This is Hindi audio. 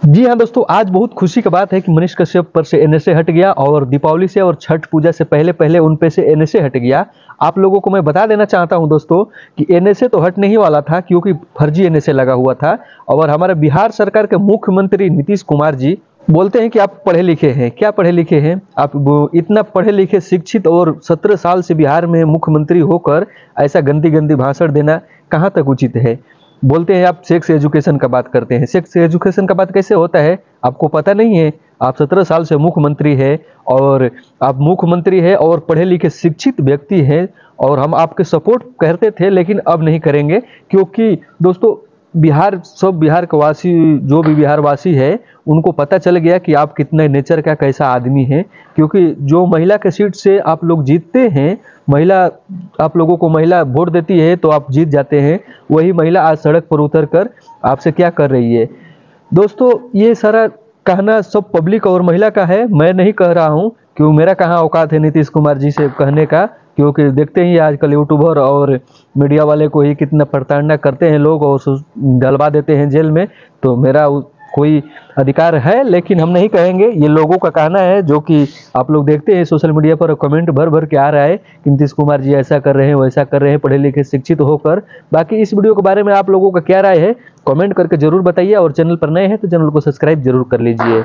जी हाँ दोस्तों, आज बहुत खुशी की बात है कि मनीष कश्यप पर से एनएसए हट गया और दीपावली से और छठ पूजा से पहले पहले उन पे से एनएसए हट गया। आप लोगों को मैं बता देना चाहता हूं दोस्तों कि एनएसए तो हटने ही वाला था, क्योंकि फर्जी एनएसए लगा हुआ था। और हमारे बिहार सरकार के मुख्यमंत्री नीतीश कुमार जी बोलते हैं कि आप पढ़े लिखे हैं। क्या पढ़े लिखे हैं आप? इतना पढ़े लिखे शिक्षित और 17 साल से बिहार में मुख्यमंत्री होकर ऐसा गंदी गंदी भाषण देना कहाँ तक उचित है? बोलते हैं आप सेक्स एजुकेशन का बात करते हैं। सेक्स एजुकेशन का बात कैसे होता है आपको पता नहीं है? आप 17 साल से मुख्यमंत्री है और आप मुख्यमंत्री है और पढ़े लिखे शिक्षित व्यक्ति हैं, और हम आपके सपोर्ट करते थे लेकिन अब नहीं करेंगे, क्योंकि दोस्तों बिहार के वासी, जो भी बिहार वासी है, उनको पता चल गया कि आप कितने नेचर का कैसा आदमी है। क्योंकि जो महिला के सीट से आप लोग जीतते हैं, महिला आप लोगों को महिला वोट देती है तो आप जीत जाते हैं, वही महिला आज सड़क पर उतर कर आपसे क्या कर रही है? दोस्तों, ये सारा कहना सब पब्लिक और महिला का है, मैं नहीं कह रहा हूँ। क्यों, मेरा कहाँ औकात है नीतीश कुमार जी से कहने का? क्योंकि देखते ही आजकल यूट्यूबर और मीडिया वाले को ही कितना प्रताड़ना करते हैं लोग और डलवा देते हैं जेल में। तो मेरा कोई अधिकार है, लेकिन हम नहीं कहेंगे। ये लोगों का कहना है, जो कि आप लोग देखते हैं सोशल मीडिया पर कमेंट भर भर के आ रहा है कि नीतीश कुमार जी ऐसा कर रहे हैं, वैसा कर रहे हैं, पढ़े लिखे शिक्षित होकर। बाकी इस वीडियो के बारे में आप लोगों का क्या राय है, कमेंट करके जरूर बताइए। और चैनल पर नए हैं तो चैनल को सब्सक्राइब जरूर कर लीजिए।